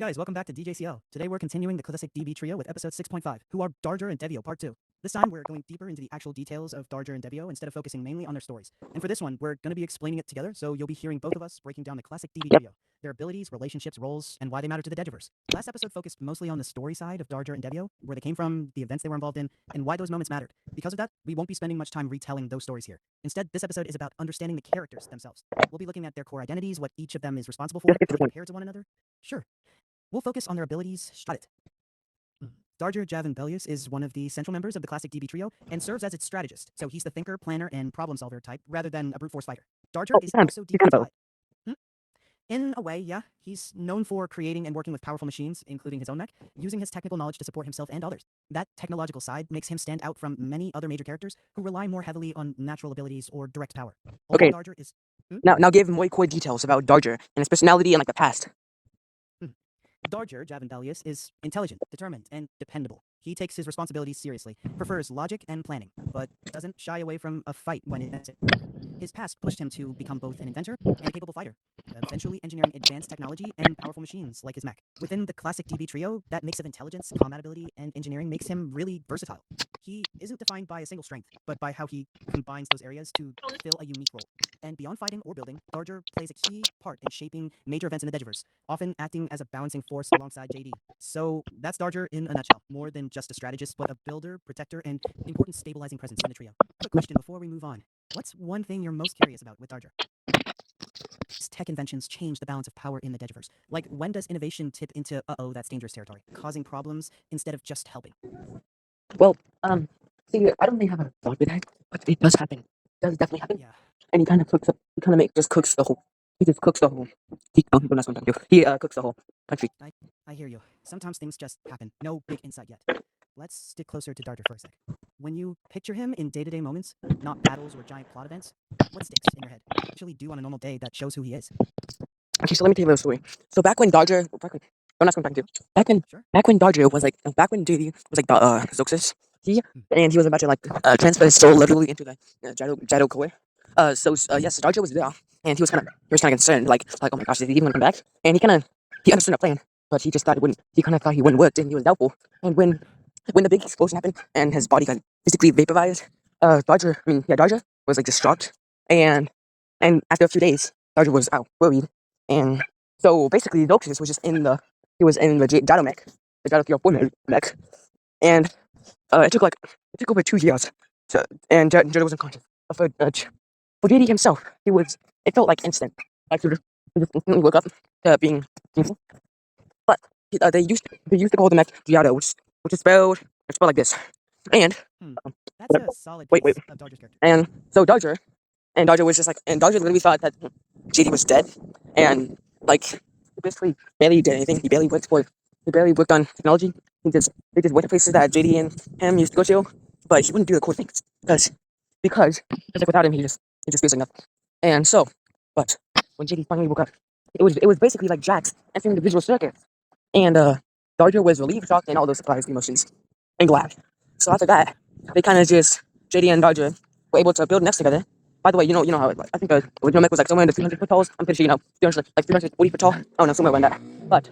guys, welcome back to DJCL. Today we're continuing the classic DB trio with episode 6.5, who are Darjer and Devio, part 2. This time we're going deeper into the actual details of Darjer and Devio instead of focusing mainly on their stories. And for this one, we're going to be explaining it together, so you'll be hearing both of us breaking down the classic DB trio, their abilities, relationships, roles, and why they matter to the Deviverse. Last episode focused mostly on the story side of Darjer and Devio, where they came from, the events they were involved in, and why those moments mattered. Because of that, we won't be spending much time retelling those stories here. Instead, this episode is about understanding the characters themselves. We'll be looking at their core identities, what each of them is responsible for, how they compare to one another. Sure. We'll focus on their abilities. Got it. Darjer Javin Bellius is one of the central members of the classic DB trio and serves as its strategist, so he's the thinker, planner, and problem solver type rather than a brute force fighter. Darjer is also deeply tied. In a way, yeah, he's known for creating and working with powerful machines, including his own mech, using his technical knowledge to support himself and others. That technological side makes him stand out from many other major characters who rely more heavily on natural abilities or direct power. Although Okay. Darjer is... Now give more core details about Darjer and his personality and like the past. Darjer, Javin Bellius, is intelligent, determined, and dependable. He takes his responsibilities seriously, prefers logic and planning, but doesn't shy away from a fight when it's necessary. His past pushed him to become both an inventor and a capable fighter, eventually engineering advanced technology and powerful machines like his mech. Within the classic DB trio, that mix of intelligence, combat ability, and engineering makes him really versatile. He isn't defined by a single strength, but by how he combines those areas to fill a unique role. And beyond fighting or building, Darjer plays a key part in shaping major events in the Deviverse, often acting as a balancing force alongside JD. So that's Darjer in a nutshell. More than just a strategist, but a builder, protector, and important stabilizing presence in the trio. Quick question before we move on. What's one thing you're most curious about with Darjer? Tech inventions change the balance of power in the Deviverse. Like, when does innovation tip into, uh-oh, that's dangerous territory, causing problems instead of just helping? Well, see, I don't really have a thought with that, but it does happen. It does definitely happen. Yeah. And he kind of cooks up. He kind of just cooks the whole. He just cooks the whole. He cooks the whole country. I hear you. Sometimes things just happen. No big insight yet. Let's stick closer to Darjer for a sec. When you picture him in day-to-day moments, not battles or giant plot events, what sticks in your head? What do you actually do on a normal day that shows who he is? Okay, so let me tell you a little story. So back when Darjer, don't ask me back to. Back when Darjer was like, back when JD was like the Zoxus, and he was about to like transfer his soul literally into the Gyro core. Yes, Darjer was there, and he was kind of concerned, like oh my gosh, is he even gonna come back? And he understood the plan, but he just thought it wouldn't. He kind of thought he wouldn't work, and he was doubtful. And when the big explosion happened and his body got physically vaporized, Darjer was like just shocked, and after a few days, Darjer was out worried. And so basically, Noxus was just in the Gyro mech, the Gyro 304 mech, and it took over 2 years, and Gyro was unconscious. For JD himself, it felt like instant, like he just instantly woke up, being painful. But they used to call the mech Gyro, which is spelled like this, and That's a solid wait, piece of Darjer's character. and so Darjer was just like, and Darjer literally thought that JD was dead, and like he basically barely did anything. He barely worked on technology. They just went to places that JD and him used to go to, but he wouldn't do the cool things because like without him he just feels like nothing. And so, but when JD finally woke up, it was basically like Jax entering the visual circuit, and Darjer was relieved, shocked, and all those surprised emotions, and glad. So after that, they kind of just JD and Darjer were able to build next together. By the way, you know how I think the original mech was like somewhere in the 300 foot tall. I'm pretty sure 340 foot tall. Oh no, somewhere around that. But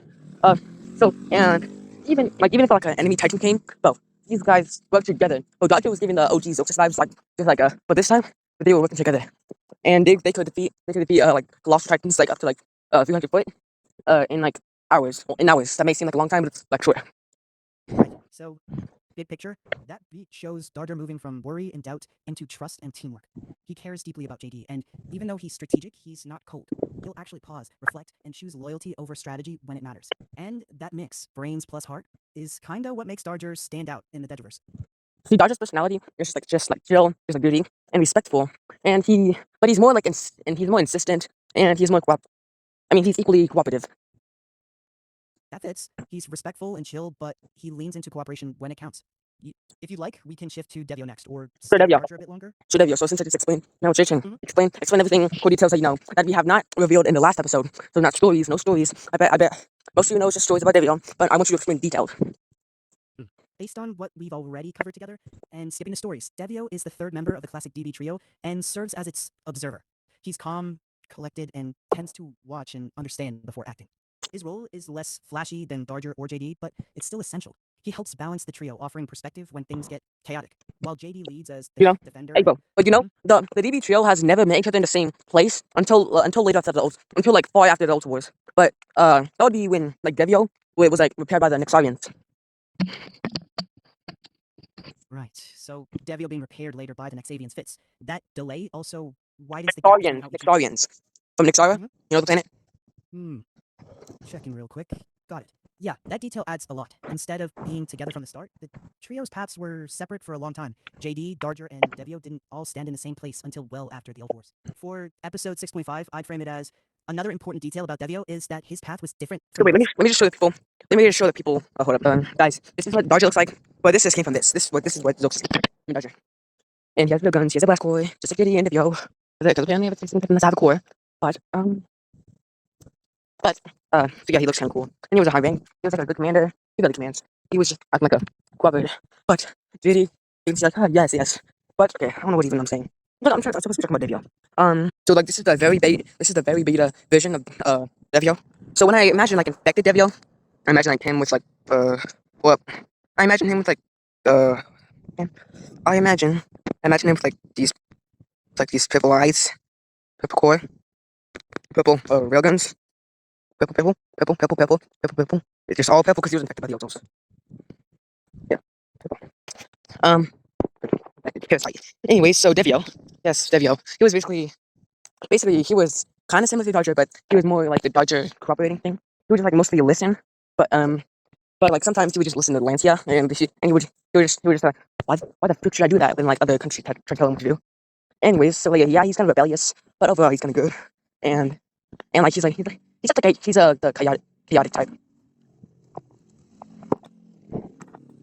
so and even if like an enemy titan came, well, these guys worked together. Well, Darjer was giving the OG Zoxus vibes, but this time they were working together, and they could defeat like colossal titans like up to like 300 foot in like hours. In hours, that may seem like a long time, but it's like short. Right. So, big picture, that beat shows Darjer moving from worry and doubt into trust and teamwork. He cares deeply about JD, and even though he's strategic, he's not cold. He'll actually pause, reflect, and choose loyalty over strategy when it matters. And that mix, brains plus heart, is kinda what makes Darjer stand out in the Deviverse. See, Darjer's personality is just like chill, just like beauty and respectful, and he's more like he's more insistent, and he's more he's equally cooperative. That fits. He's respectful and chill, but he leans into cooperation when it counts. If you'd like, we can shift to Devio next, or skip Devio. Darjer a bit longer. So Devio, so since I just explained, now it's your turn. Explain everything, core details that you know that we have not revealed in the last episode. So not stories, no stories. I bet most of you know just stories about Devio, but I want you to explain detailed. Based on what we've already covered together, and skipping the stories, Devio is the third member of the classic DB trio and serves as its observer. He's calm, collected, and tends to watch and understand before acting. His role is less flashy than Darjer or JD, but it's still essential. He helps balance the trio, offering perspective when things get chaotic, while JD leads as You the know, defender hey, and bro. But you know, Mhm. the DB trio has never met each other in the same place until later after the Ultra, until like far after the Ultra Wars. But that would be when like Devio was like repaired by the Nexarians. Right. So Devio being repaired later by the Nexavians fits. That delay also widens the gap between how each. Nexarians from Nexaria. Mhm. You know the planet. Hmm. Checking real quick. Got it. Yeah, that detail adds a lot. Instead of being together from the start, the trio's paths were separate for a long time. JD, Darjer, and Devio didn't all stand in the same place until well after the Old Wars. For episode 6.5, I'd frame it as another important detail about Devio is that his path was different So from wait, yours. let me just show the people. Let me just show the people. Oh, hold up, guys. This is what Darja looks like. But this just came from this. This is what it looks like. From Darja. And he has no guns. He has a black boy, just like Diddy and Devio. Because apparently everything's in the have a core. But so yeah, he looks kind of cool. And he was a high rank. He was like a good commander. He got the commands. He was just acting like a cooperator. But Diddy, he was like, oh, yes, yes. But okay, I don't know what even I'm saying. But I'm supposed to be talking about Devio. So like this is the very beta version of Devio. So when I imagine like infected Devio, I imagine like him with like well, I imagine him with uh, I imagine him with like these purple eyes, purple core, purple railguns, purple. It's just all purple because he was infected by the Otos. Yeah, purple. Parasite. Anyways, so Devio, yes, Devio. He was basically he was kind of similar to Dodger, but he was more like the Dodger cooperating thing. He would just like mostly listen, but like sometimes he would just listen to Lancia, and he would just why the frick should I do that? When like other countries try to tell him what to do. Anyways, so like, yeah, he's kind of rebellious, but overall he's kind of good, and like he's just like the chaotic type.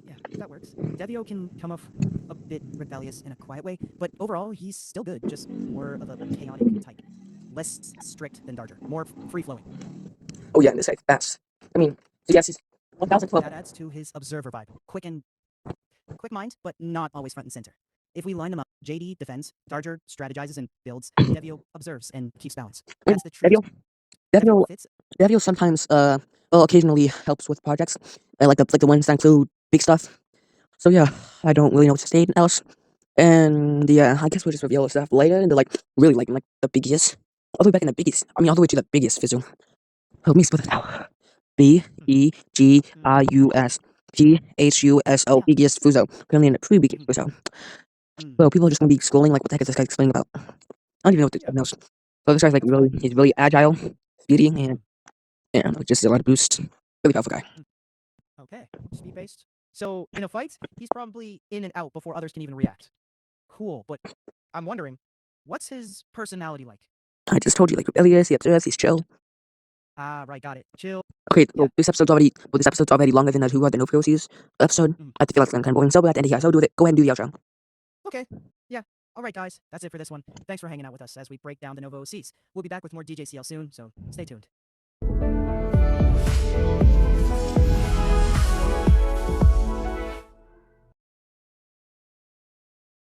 Yeah, that works. Devio can come off a bit rebellious in a quiet way, but overall, he's still good, just more of a chaotic type. Less strict than Darjer, more free flowing. Oh yeah, in this fast. I mean, so yes, he's 1,012. That adds to his observer vibe. Quick mind, but not always front and center. If we line them up, JD defends, Darjer strategizes and builds, Devio observes and keeps balance. That's the trio's. Devio Devio, fits. Devio sometimes well occasionally helps with projects, like the ones that include big stuff. So yeah, I don't really know what to say else. And yeah, I guess we'll just reveal stuff later into like really like the biggest. All the way back in the biggest. I mean all the way to the biggest fizzle. Let me spell it out. BEGIUS PHUSO biggest fuso. Currently in the pre-biggest fuso. Well, people are just gonna be scrolling like what the heck is this guy explaining about? I don't even know what this knows. So this guy's like really he's really agile, speedy, and like, just a lot of boost. Really powerful guy. Okay, speed based. So in a fight, he's probably in and out before others can even react. Cool, but I'm wondering, what's his personality like? I just told you like rebellious, he observes, he's chill. Ah, right, got it. Chill. Okay, Yeah. so this episode's already longer than the Who Are the No Feels episode. I feel like it's kind of boring. So we're at the end here. So do it. Go ahead and do the outro. Okay. Yeah. All right, guys. That's it for this one. Thanks for hanging out with us as we break down the Novo OCs. We'll be back with more DJCL soon, so stay tuned.